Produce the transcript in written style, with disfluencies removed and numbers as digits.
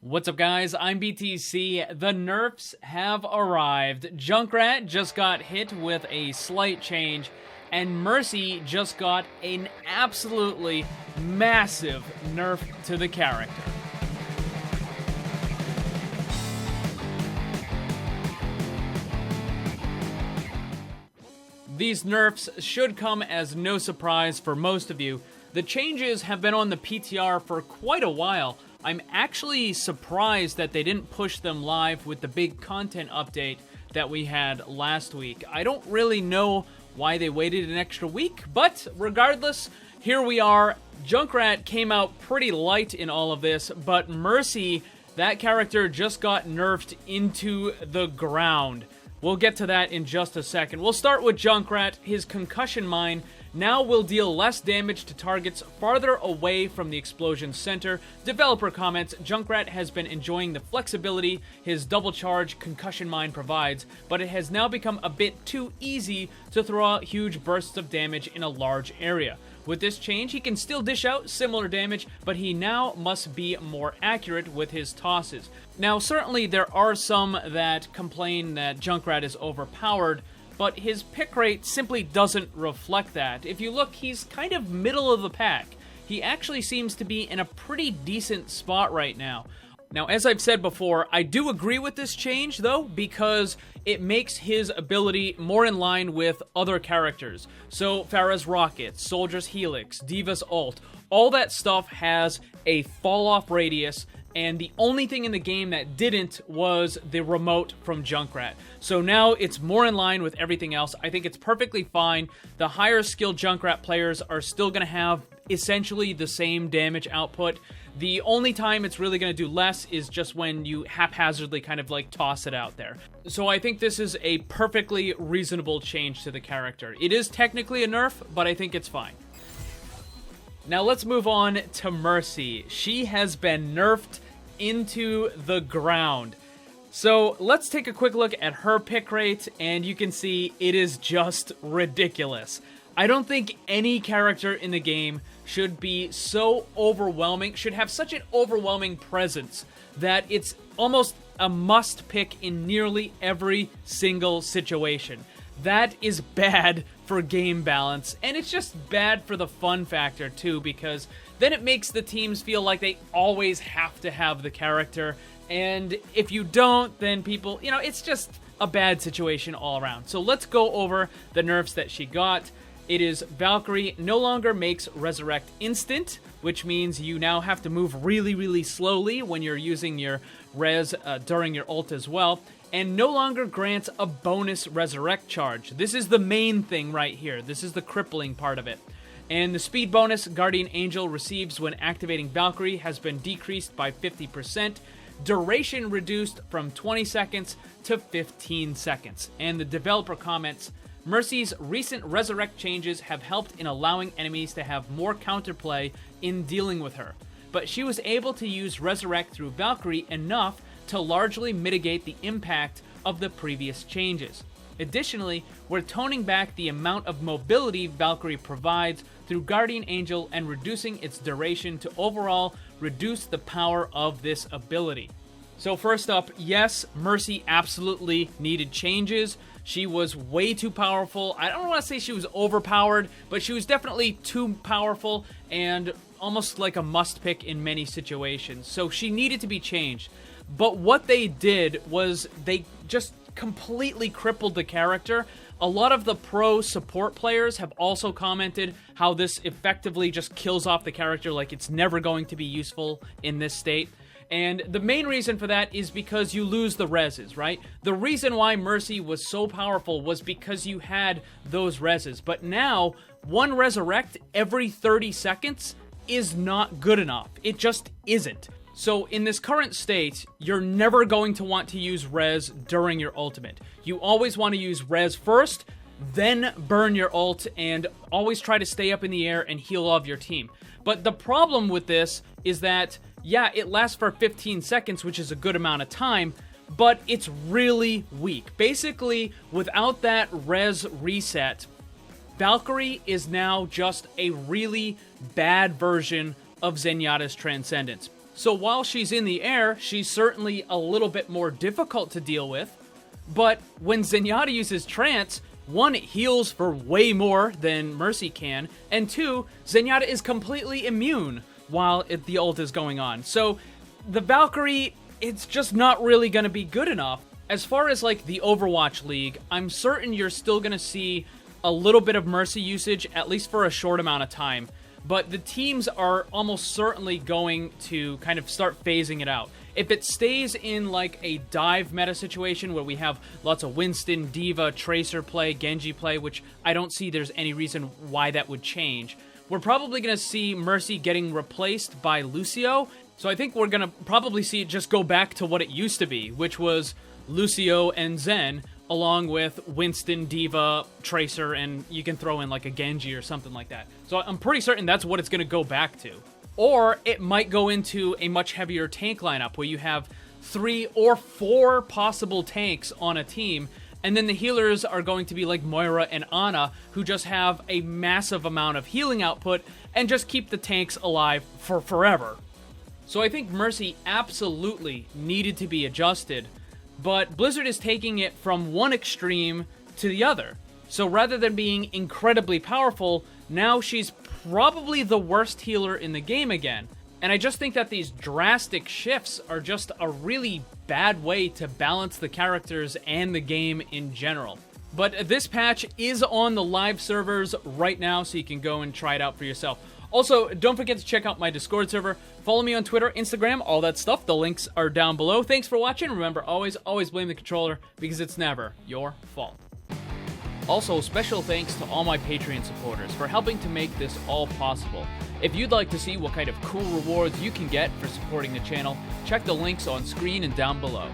What's up, guys? I'm BTC. The nerfs have arrived. Junkrat just got hit with a slight change, and Mercy just got an absolutely massive nerf to the character. These nerfs should come as no surprise for most of you. The changes have been on the PTR for quite a while. I'm actually surprised that they didn't push them live with the big content update that we had last week. I don't really know why they waited an extra week, but regardless, here we are. Junkrat came out pretty light in all of this, but Mercy, that character just got nerfed into the ground. We'll get to that in just a second. We'll start with Junkrat. His concussion mine now will deal less damage to targets farther away from the explosion center. Developer comments, Junkrat has been enjoying the flexibility his double charge concussion mine provides, but it has now become a bit too easy to throw out huge bursts of damage in a large area. With this change, he can still dish out similar damage, but he now must be more accurate with his tosses. Now, certainly there are some that complain that Junkrat is overpowered, but his pick rate simply doesn't reflect that. If you look, he's kind of middle of the pack. He actually seems to be in a pretty decent spot right now. Now, as I've said before, I do agree with this change, though, because it makes his ability more in line with other characters. So, Pharah's Rocket, Soldier's Helix, Diva's Ult, all that stuff has a fall-off radius, and the only thing in the game that didn't was the remote from Junkrat. So now it's more in line with everything else. I think it's perfectly fine. The higher skilled Junkrat players are still going to have essentially the same damage output. The only time it's really going to do less is just when you haphazardly kind of like toss it out there. So I think this is a perfectly reasonable change to the character. It is technically a nerf, but I think it's fine. Now let's move on to Mercy. She has been nerfed into the ground. So let's take a quick look at her pick rate, and you can see it is just ridiculous. I don't think any character in the game should be so overwhelming, should have such an overwhelming presence that it's almost a must pick in nearly every single situation. That is bad for game balance, and it's just bad for the fun factor too, because then it makes the teams feel like they always have to have the character, and if you don't, then people, it's just a bad situation all around. So let's go over the nerfs that she got. It is Valkyrie no longer makes Resurrect instant, which means you now have to move really, really slowly when you're using your res during your ult as well, and no longer grants a bonus Resurrect charge. This is the main thing right here. This is the crippling part of it. And the speed bonus Guardian Angel receives when activating Valkyrie has been decreased by 50%. Duration reduced from 20 seconds to 15 seconds. And the developer comments, Mercy's recent Resurrect changes have helped in allowing enemies to have more counterplay in dealing with her. But she was able to use Resurrect through Valkyrie enough to largely mitigate the impact of the previous changes. Additionally, we're toning back the amount of mobility Valkyrie provides through Guardian Angel and reducing its duration to overall reduce the power of this ability. So first up, yes, Mercy absolutely needed changes. She was way too powerful. I don't want to say she was overpowered, but she was definitely too powerful and almost like a must pick in many situations. So she needed to be changed. But what they did was they just completely crippled the character. A lot of the pro support players have also commented how this effectively just kills off the character, like it's never going to be useful in this state. And the main reason for that is because you lose the reses, right? The reason why Mercy was so powerful was because you had those reses. But now, one Resurrect every 30 seconds is not good enough. It just isn't. So in this current state, you're never going to want to use res during your ultimate. You always want to use res first, then burn your ult, and always try to stay up in the air and heal off your team. But the problem with this is that, yeah, it lasts for 15 seconds, which is a good amount of time, but it's really weak. Basically, without that res reset, Valkyrie is now just a really bad version of Zenyatta's Transcendence. So while she's in the air, she's certainly a little bit more difficult to deal with. But when Zenyatta uses Trance, 1, it heals for way more than Mercy can, and 2, Zenyatta is completely immune while the ult is going on. So the Valkyrie, it's just not really going to be good enough. As far as like the Overwatch League, I'm certain you're still going to see a little bit of Mercy usage, at least for a short amount of time. But the teams are almost certainly going to kind of start phasing it out. If it stays in like a dive meta situation where we have lots of Winston, Diva, Tracer play, Genji play, which I don't see there's any reason why that would change, we're probably going to see Mercy getting replaced by Lucio. So I think we're going to probably see it just go back to what it used to be, which was Lucio and Zen, along with Winston, Diva, Tracer, and you can throw in like a Genji or something like that. So I'm pretty certain that's what it's going to go back to. Or it might go into a much heavier tank lineup where you have 3 or 4 possible tanks on a team, and then the healers are going to be like Moira and Ana, who just have a massive amount of healing output and just keep the tanks alive for forever. So I think Mercy absolutely needed to be adjusted, but Blizzard is taking it from one extreme to the other. So rather than being incredibly powerful, now she's probably the worst healer in the game again. And I just think that these drastic shifts are just a really bad way to balance the characters and the game in general. But this patch is on the live servers right now, so you can go and try it out for yourself. Also, don't forget to check out my Discord server. Follow me on Twitter, Instagram, all that stuff. The links are down below. Thanks for watching. Remember, always blame the controller, because it's never your fault. Also, special thanks to all my Patreon supporters for helping to make this all possible. If you'd like to see what kind of cool rewards you can get for supporting the channel, check the links on screen and down below.